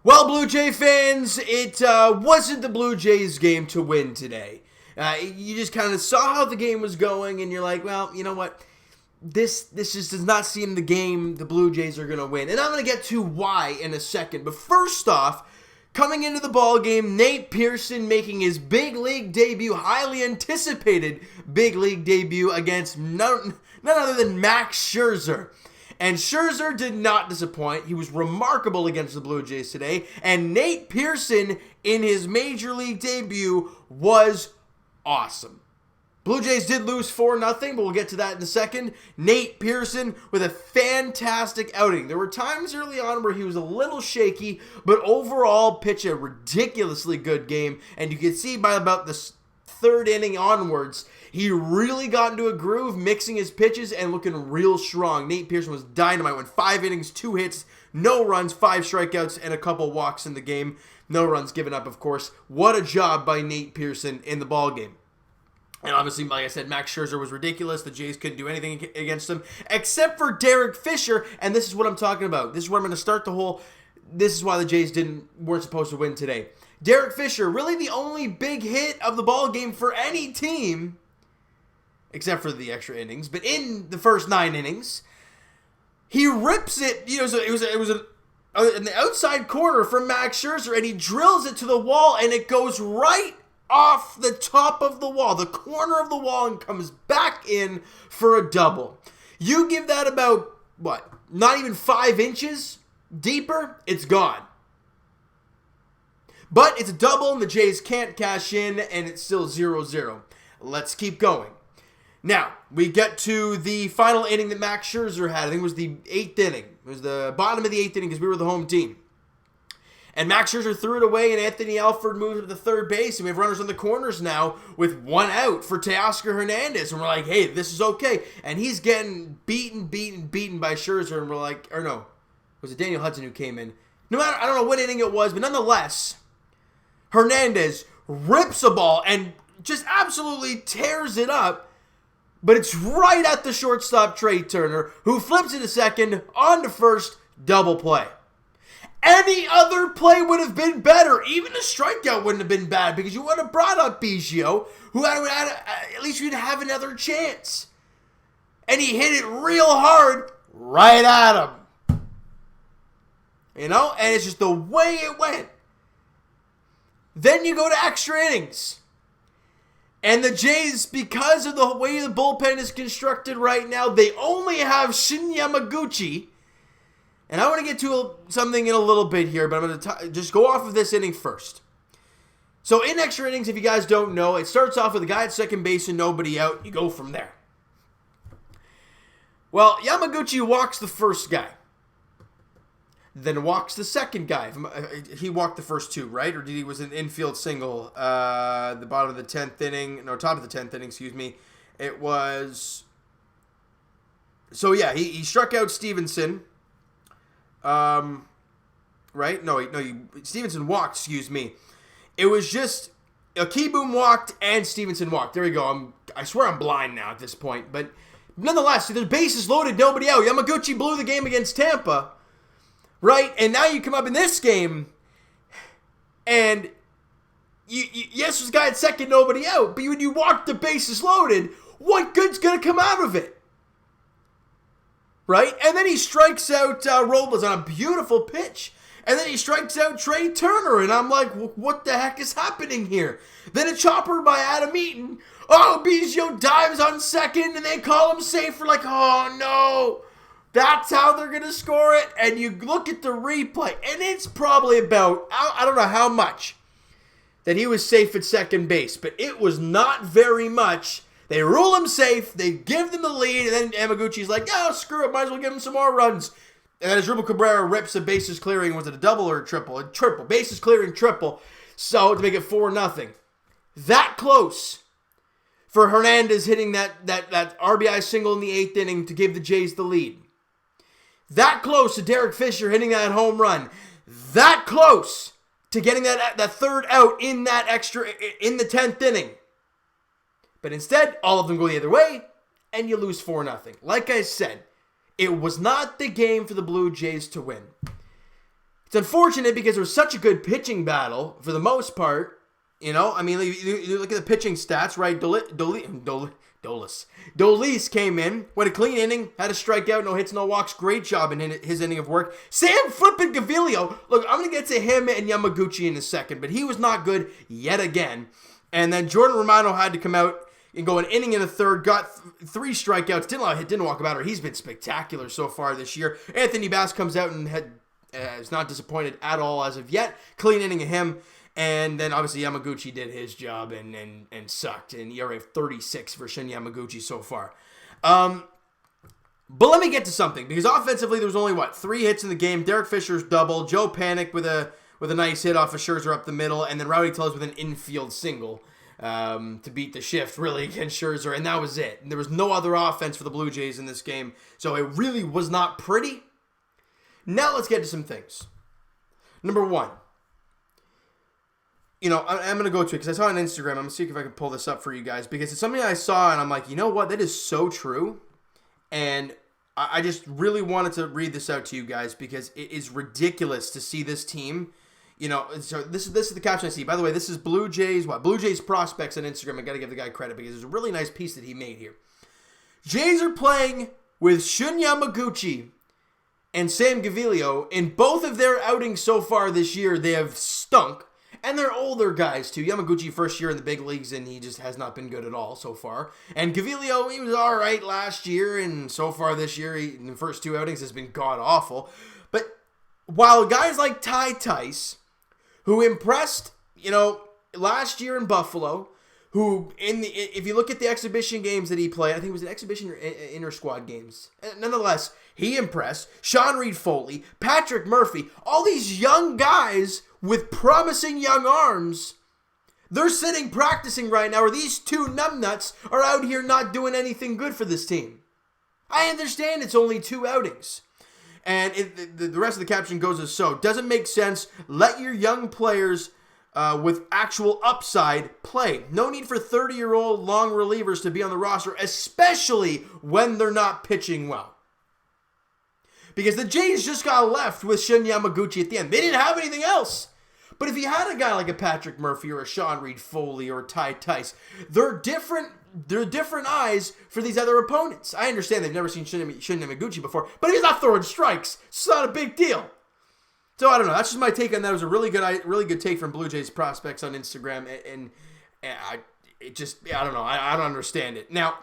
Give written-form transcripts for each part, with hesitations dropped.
Well, Blue Jay fans, it wasn't the Blue Jays game to win today. You just kind of saw how the game was going, and you're like, well, you know what? This just does not seem the game the Blue Jays are going to win. And I'm going to get to why in a second. But first off, coming into the ball game, Nate Pearson making his big league debut, highly anticipated big league debut against none other than Max Scherzer. And Scherzer did not disappoint. He was remarkable against the Blue Jays today. And Nate Pearson in his major league debut was awesome. Blue Jays did lose 4-0, but we'll get to that in a second. Nate Pearson with a fantastic outing. There were times early on where he was a little shaky, but overall pitched a ridiculously good game. And you can see by about the third inning onwards, he really got into a groove, mixing his pitches and looking real strong. Nate Pearson was dynamite. Went 5 innings, 2 hits, no runs, 5 strikeouts, and a couple walks in the game. No runs given up, of course. What a job by Nate Pearson in the ballgame. And obviously, like I said, Max Scherzer was ridiculous. The Jays couldn't do anything against him, except for Derek Fisher. And this is what I'm talking about. This is where I'm going to start the whole... This is why the Jays weren't supposed to win today. Derek Fisher, really the only big hit of the ball game for any team, except for the extra innings, but in the first 9 innings, he rips it. You know, so it was in the outside corner from Max Scherzer, and he drills it to the wall, and it goes right off the top of the wall, the corner of the wall, and comes back in for a double. You give that about, what, not even 5 inches deeper, it's gone. But it's a double, and the Jays can't cash in, and it's still 0-0. Let's keep going. Now, we get to the final inning that Max Scherzer had. I think it was the 8th inning. It was the bottom of the 8th inning because we were the home team. And Max Scherzer threw it away, and Anthony Alford moved to the third base, and we have runners on the corners now with 1 out for Teoscar Hernandez. And we're like, hey, this is okay. And he's getting beaten by Scherzer, and we're like, or no, was it Daniel Hudson who came in? No matter, I don't know what inning it was, but nonetheless, Hernandez rips a ball and just absolutely tears it up. But it's right at the shortstop, Trey Turner, who flips it to second, on to first, double play. Any other play would have been better. Even a strikeout wouldn't have been bad because you would have brought up Biggio, who had at least you'd have another chance. And he hit it real hard right at him. You know? And it's just the way it went. Then you go to extra innings. And the Jays, because of the way the bullpen is constructed right now, they only have Shin Yamaguchi. And I want to get to something in a little bit here, but I'm going to just go off of this inning first. So in extra innings, if you guys don't know, it starts off with a guy at second base and nobody out. You go from there. Well, Yamaguchi walks the first guy. Then walks the second guy. He walked the first 2, right? Or did he was an infield single? The bottom of the 10th inning. No, top of the 10th inning, excuse me. It was... So, yeah, he struck out Stevenson. Right? No, Stevenson walked, excuse me. It was just... Akiboom walked and Stevenson walked. There we go. I swear I'm blind now at this point. But nonetheless, the bases loaded, nobody out. Yamaguchi blew the game against Tampa. Right? And now you come up in this game, and yes, there's a guy at second, nobody out, but when you walk the bases loaded, what good's going to come out of it? Right? And then he strikes out Robles on a beautiful pitch, and then he strikes out Trey Turner, and I'm like, what the heck is happening here? Then a chopper by Adam Eaton. Oh, Biggio dives on second, and they call him safe for like, oh no. That's how they're going to score it. And you look at the replay, and it's probably about, I don't know how much, that he was safe at second base. But it was not very much. They rule him safe. They give them the lead. And then Yamaguchi's like, oh, screw it. Might as well give him some more runs. And then Asdrubal Cabrera rips a bases clearing. Was it a double or a triple? A triple. Bases clearing triple. So to make it 4-0. That close for Hernandez hitting that RBI single in the 8th inning to give the Jays the lead. That close to Derek Fisher hitting that home run. That close to getting that third out in the 10th inning. But instead, all of them go the other way, and you lose 4-0. Like I said, it was not the game for the Blue Jays to win. It's unfortunate because it was such a good pitching battle for the most part. You know, I mean, you look at the pitching stats, right? Dolis came in, went a clean inning, had a strikeout, no hits, no walks. Great job in his inning of work. Sam flipping Gaviglio. Look, I'm going to get to him and Yamaguchi in a second, but he was not good yet again. And then Jordan Romano had to come out and go an inning and a third, got 3 strikeouts, didn't walk about her. He's been spectacular so far this year. Anthony Bass comes out and is not disappointed at all as of yet. Clean inning of him. And then obviously Yamaguchi did his job and sucked. And ERA of 36 for Shin Yamaguchi so far. But let me get to something, because offensively there was only 3 hits in the game. Derek Fisher's double, Joe Panic with a nice hit off of Scherzer up the middle, and then Rowdy Tellez with an infield single to beat the shift really against Scherzer, and that was it. And there was no other offense for the Blue Jays in this game, so it really was not pretty. Now let's get to some things. Number 1. You know, I'm going to go to it because I saw it on Instagram. I'm going to see if I can pull this up for you guys, because it's something I saw and I'm like, you know what? That is so true. And I just really wanted to read this out to you guys because it is ridiculous to see this team. You know, so this is the caption I see. By the way, this is Blue Jays Prospects on Instagram. I got to give the guy credit because there's a really nice piece that he made here. Jays are playing with Shun Yamaguchi and Sam Gaviglio. In both of their outings so far this year, they have stunk. And they're older guys, too. Yamaguchi, first year in the big leagues, and he just has not been good at all so far. And Gaviglio, he was all right last year, and so far this year, in the first 2 outings, has been god-awful. But while guys like Ty Tice, who impressed, you know, last year in Buffalo, who, if you look at the exhibition games that he played, I think it was an exhibition or inter-squad games. Nonetheless, he impressed. Sean Reed-Foley, Patrick Murphy, all these young guys with promising young arms, they're sitting practicing right now, or these 2 numbnuts are out here not doing anything good for this team. I understand it's only 2 outings. And the rest of the caption goes as so. Doesn't make sense. Let your young players with actual upside play. No need for 30-year-old long relievers to be on the roster, especially when they're not pitching well. Because the Jays just got left with Shun Yamaguchi at the end. They didn't have anything else. But if you had a guy like a Patrick Murphy or a Sean Reed-Foley or a Ty Tice, they're different eyes for these other opponents. I understand they've never seen Shun Yamaguchi before, but he's not throwing strikes. It's not a big deal. So I don't know. That's just my take on that. It was a really good take from Blue Jays Prospects on Instagram, and I don't know. I don't understand it. Now,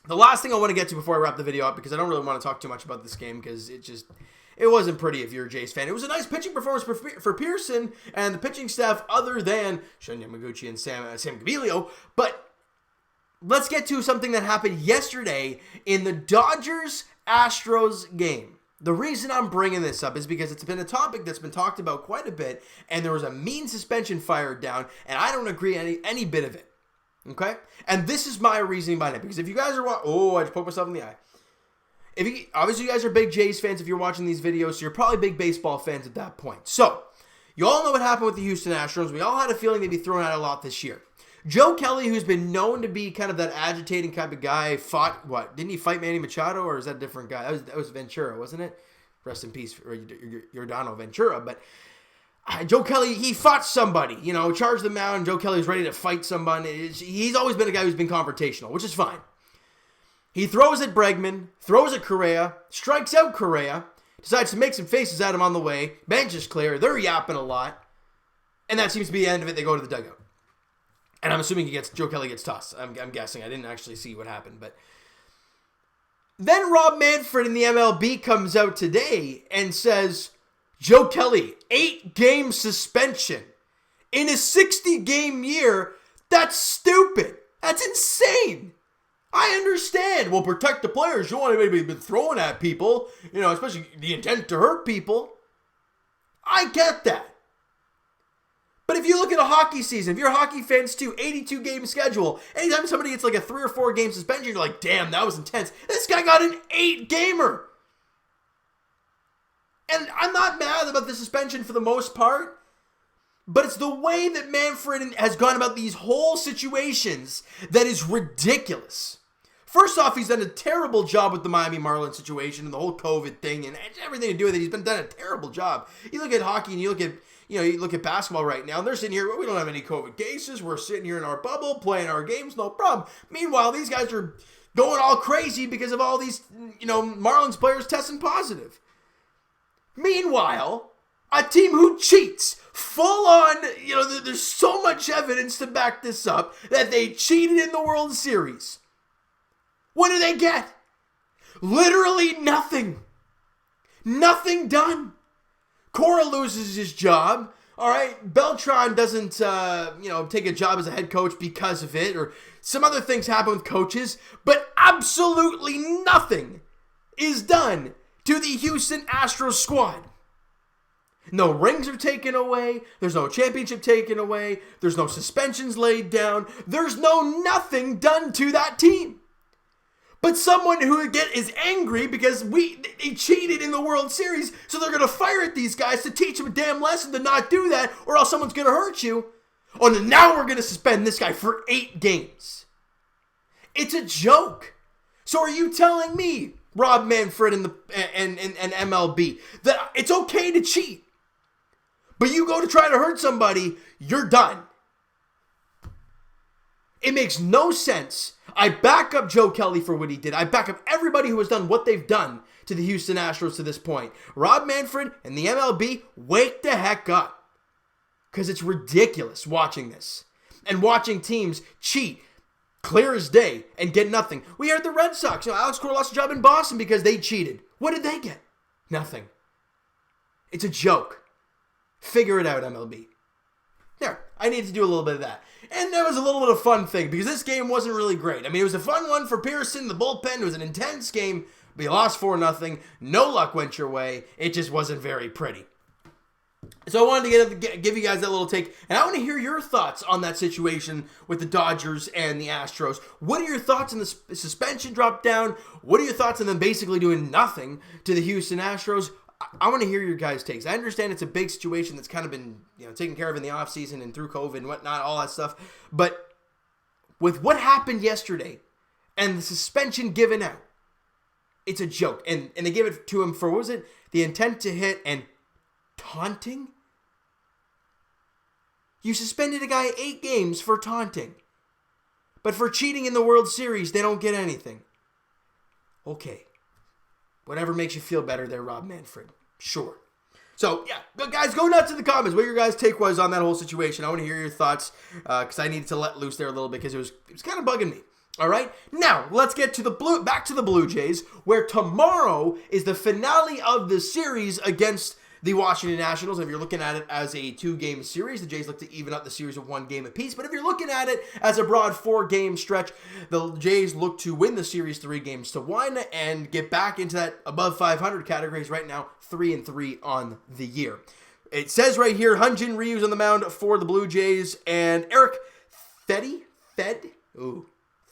the last thing I want to get to before I wrap the video up, because I don't really want to talk too much about this game, because it wasn't pretty if you're a Jays fan. It was a nice pitching performance for Pearson and the pitching staff, other than Shun Yamaguchi and Sam Gaviglio. But let's get to something that happened yesterday in the Dodgers-Astros game. The reason I'm bringing this up is because it's been a topic that's been talked about quite a bit, and there was a mean suspension fired down, and I don't agree any bit of it. Okay? And this is my reasoning behind it, because if you guys are I just poked myself in the eye. Obviously, you guys are big Jays fans if you're watching these videos, so you're probably big baseball fans at that point. So, you all know what happened with the Houston Astros. We all had a feeling they'd be thrown out a lot this year. Joe Kelly, who's been known to be kind of that agitating type of guy, didn't he fight Manny Machado, or is that a different guy? That was Ventura, wasn't it? Rest in peace, Yordano Ventura. But Joe Kelly, he fought somebody, charged the mound. Joe Kelly's ready to fight somebody. He's always been a guy who's been confrontational, which is fine. He throws at Bregman, throws at Correa, strikes out Correa, decides to make some faces at him on the way. Bench is clear. They're yapping a lot. And that seems to be the end of it. They go to the dugout. And I'm assuming Joe Kelly gets tossed. I'm guessing. I didn't actually see what happened. But then Rob Manfred in the MLB comes out today and says, Joe Kelly, 8-game suspension. In a 60-game year, that's stupid. That's insane. I understand. Well, protect the players. You don't want anybody been throwing at people, especially the intent to hurt people. I get that. But if you look at a hockey season, if you're hockey fans too, 82-game schedule, anytime somebody gets like a 3 or 4 game suspension, you're like, damn, that was intense. This guy got an 8-gamer. And I'm not mad about the suspension for the most part, but it's the way that Manfred has gone about these whole situations that is ridiculous. First off, he's done a terrible job with the Miami Marlins situation and the whole COVID thing and everything to do with it. He's done a terrible job. You look at hockey and you look at basketball right now, and they're sitting here, we don't have any COVID cases. We're sitting here in our bubble, playing our games, no problem. Meanwhile, these guys are going all crazy because of all these, Marlins players testing positive. Meanwhile, a team who cheats, full on, there's so much evidence to back this up, that they cheated in the World Series. What do they get? Literally nothing. Nothing done. Cora loses his job. All right, Beltran doesn't, take a job as a head coach because of it, or some other things happen with coaches, but absolutely nothing is done to the Houston Astros squad. No rings are taken away. There's no championship taken away. There's no suspensions laid down. There's nothing done to that team. But someone who is angry because they cheated in the World Series, so they're going to fire at these guys to teach them a damn lesson to not do that, or else someone's going to hurt you. Oh, and now we're going to suspend this guy for 8 games. It's a joke. So are you telling me, Rob Manfred and MLB, that it's okay to cheat, but you go to try to hurt somebody, you're done? It makes no sense. I back up Joe Kelly for what he did. I back up everybody who has done what they've done to the Houston Astros to this point. Rob Manfred and the MLB, wake the heck up. Because it's ridiculous watching this. And watching teams cheat clear as day and get nothing. We heard the Red Sox. Alex Cora lost a job in Boston because they cheated. What did they get? Nothing. It's a joke. Figure it out, MLB. There, I need to do a little bit of that. And there was a little bit of fun thing, because this game wasn't really great. I mean, it was a fun one for Pearson, the bullpen. It was an intense game, but you lost 4-0. No luck went your way. It just wasn't very pretty. So I wanted to give you guys that little take, and I want to hear your thoughts on that situation with the Dodgers and the Astros. What are your thoughts on the suspension drop down? What are your thoughts on them basically doing nothing to the Houston Astros? I want to hear your guys' takes. I understand it's a big situation that's kind of been, taken care of in the offseason and through COVID and whatnot, all that stuff. But with what happened yesterday and the suspension given out, it's a joke. And they give it to him for, what was it? The intent to hit and taunting? You suspended a guy 8 games for taunting. But for cheating in the World Series, they don't get anything. Okay. Whatever makes you feel better there, Rob Manfred. Sure. So, yeah. But guys, go nuts in the comments. What your guys' take was on that whole situation. I want to hear your thoughts because I needed to let loose there a little bit because it was kind of bugging me. All right? Now, let's get to back to the Blue Jays, where tomorrow is the finale of the series against the Washington Nationals. If you're looking at it as a 2-game series, the Jays look to even up the series of 1 game apiece. But if you're looking at it as a broad 4-game stretch, the Jays look to win the series 3-1 and get back into that above 500 categories. Right now, 3-3 on the year. It says right here, Hyun-Jin Ryu's on the mound for the Blue Jays, and Eric Feed.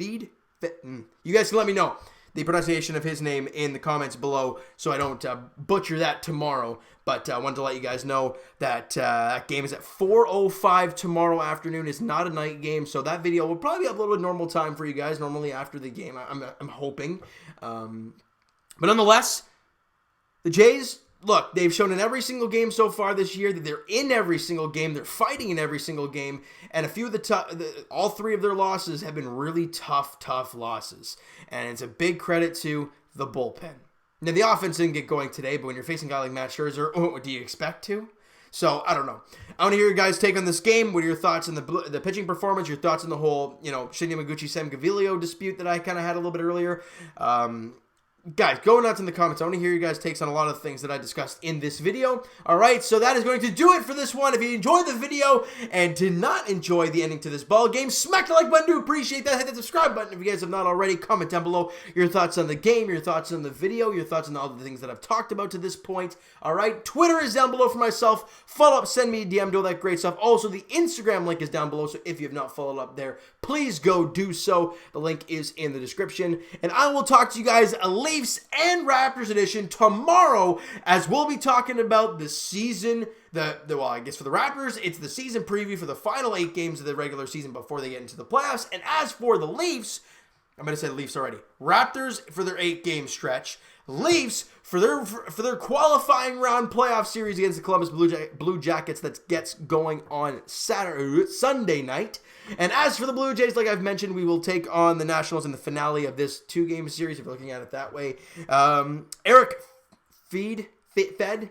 You guys can let me know the pronunciation of his name in the comments below so I don't butcher that tomorrow. But I wanted to let you guys know that that game is at 4:05 tomorrow afternoon. It's not a night game, so that video will probably be uploaded normal time for you guys, normally after the game, I'm hoping. But nonetheless, the Jays, look, they've shown in every single game so far this year that they're in every single game. They're fighting in every single game. And a few of all 3 of their losses have been really tough losses. And it's a big credit to the bullpen. Now, the offense didn't get going today, but when you're facing a guy like Matt Scherzer, what do you expect to? So, I don't know. I want to hear your guys' take on this game. What are your thoughts on the pitching performance? Your thoughts on the whole, Shinya Maguchi-Sam Gaviglio dispute that I kind of had a little bit earlier? Guys, go nuts in the comments. I want to hear you guys' takes on a lot of things that I discussed in this video. All right, so that is going to do it for this one. If you enjoyed the video and did not enjoy the ending to this ball game, smack the like button to appreciate that. Hit the subscribe button if you guys have not already. Comment down below your thoughts on the game, your thoughts on the video, your thoughts on all the things that I've talked about to this point. All right, Twitter is down below for myself. Follow up, send me a DM, do all that great stuff. Also, the Instagram link is down below, so if you have not followed up there, please go do so. The link is in the description. And I will talk to you guys Leafs and Raptors edition tomorrow, as we'll be talking about the season, well, I guess for the Raptors, it's the season preview for the final 8 games of the regular season before they get into the playoffs. And as for the Leafs, I'm going to say the Leafs already. Raptors for their 8-game stretch. Leafs for their qualifying round playoff series against the Columbus Blue Jackets that gets going on Sunday night. And as for the Blue Jays, like I've mentioned, we will take on the Nationals in the finale of this 2-game series, if you're looking at it that way. Eric Fed.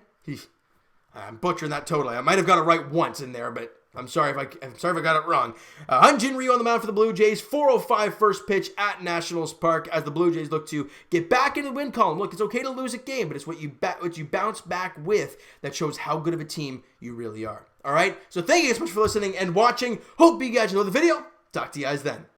I'm butchering that totally. I might have got it right once in there, but I'm sorry if I got it wrong. Hyun-Jin Ryu on the mound for the Blue Jays. 4:05 first pitch at Nationals Park as the Blue Jays look to get back in the win column. Look, it's okay to lose a game, but it's what you bounce back with that shows how good of a team you really are. All right? So thank you guys so much for listening and watching. Hope you guys enjoyed the video. Talk to you guys then.